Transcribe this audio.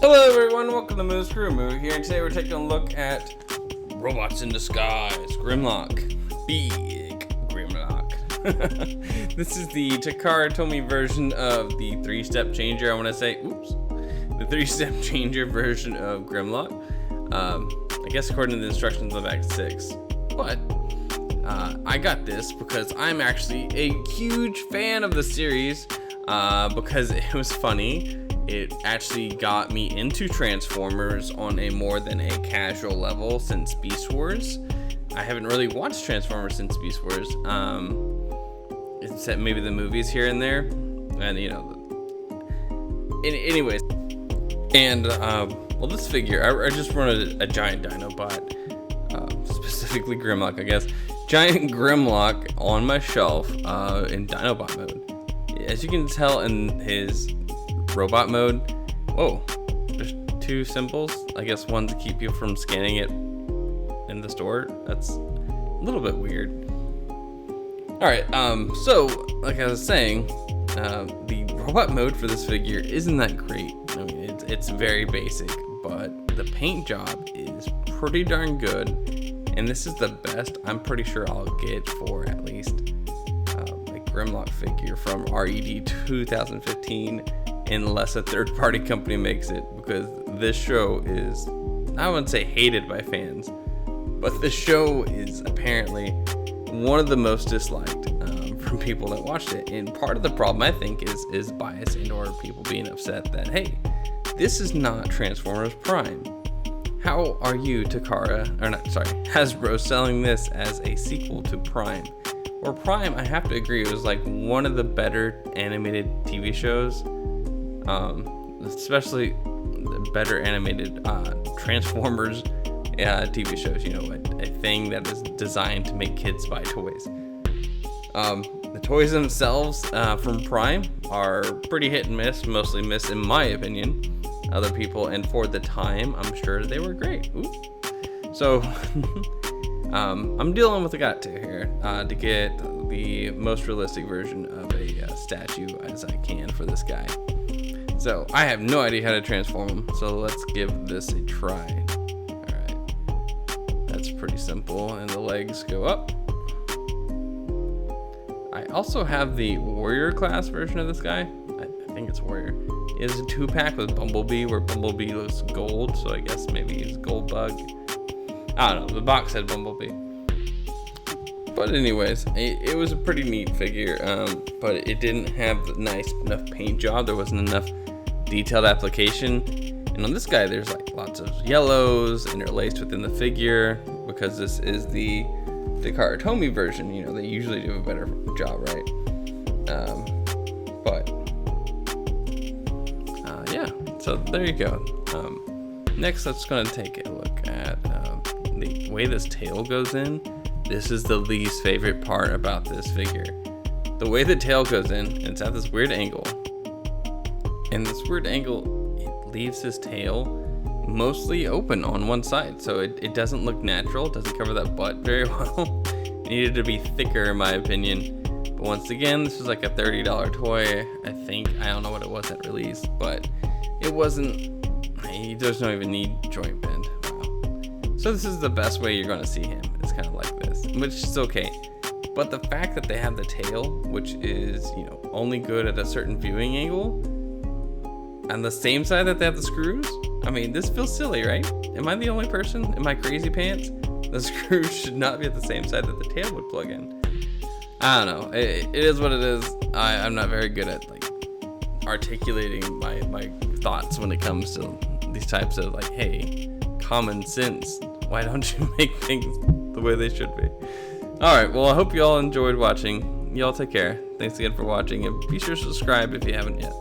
Hello everyone, welcome to Moo's Crew Moo here, and today we're taking a look at Robots in Disguise, Grimlock. Big Grimlock. This is the Takara Tomy version of the three-step changer, the three-step changer version of Grimlock. I guess according to the instructions of Act 6. But, I got this because I'm actually a huge fan of the series, because it was funny. It actually got me into Transformers on a more than a casual level since Beast Wars. I haven't really watched Transformers since Beast Wars, except maybe the movies here and there, and anyways. And well, this figure, I just run a giant Dinobot, specifically Grimlock, I guess. Giant Grimlock on my shelf in Dinobot mode. As you can tell in his robot mode, whoa, there's two symbols. I guess one to keep you from scanning it in the store. That's a little bit weird. Alright, so like I was saying, the robot mode for this figure isn't that great. I mean, it's very basic, but the paint job is pretty darn good, and this is the best I'm pretty sure I'll get for at least a Grimlock figure from RED 2015, unless a third-party company makes it, because this show is, I wouldn't say hated by fans, but this show is apparently one of the most disliked from people that watched it. And part of the problem, I think, is bias and or people being upset that, hey, this is not Transformers Prime. How are you, Hasbro, selling this as a sequel to Prime? Or Prime, I have to agree, it was like one of the better animated TV shows, especially the better animated Transformers TV shows. You know, a thing that is designed to make kids buy toys. The toys themselves from Prime are pretty hit and miss, mostly miss in my opinion. Other people, and for the time, I'm sure they were great. Ooh. So, I'm dealing with a got to here to get the most realistic version of a statue as I can for this guy. So, I have no idea how to transform him, so let's give this a try. Alright, that's pretty simple, and the legs go up. I also have the Warrior class version of this guy. I think it's Warrior. It is a 2-pack with Bumblebee, where Bumblebee looks gold, so I guess maybe he's Gold Bug. I don't know, the box said Bumblebee. But anyways, it was a pretty neat figure, but it didn't have the nice enough paint job. There wasn't enough detailed application. And on this guy, there's like lots of yellows interlaced within the figure, because this is the Takara Tomy version. You know, they usually do a better job, right? Yeah, so there you go. Next, let's going to take a look at the way this tail goes in. This is the least favorite part about this figure. The way the tail goes in, it's at this weird angle. And this weird angle, it leaves his tail mostly open on one side. So it doesn't look natural. It doesn't cover that butt very well. It needed to be thicker, in my opinion. But once again, this was like a $30 toy, I think. I don't know what it was at release, but it wasn't, he doesn't even need joint bend. Wow. So this is the best way you're going to see him. It's kind of like this, which is okay. But the fact that they have the tail, which is, you know, only good at a certain viewing angle, on the same side that they have the screws, I mean, this feels silly, right? Am I the only person? Am I crazy pants? The screws should not be at the same side that the tail would plug in. I don't know. It is what it is. I'm not very good at like articulating my thoughts when it comes to these types of like, hey, common sense. Why don't you make things the way they should be? Alright, well, I hope you all enjoyed watching. Y'all take care. Thanks again for watching, and be sure to subscribe if you haven't yet.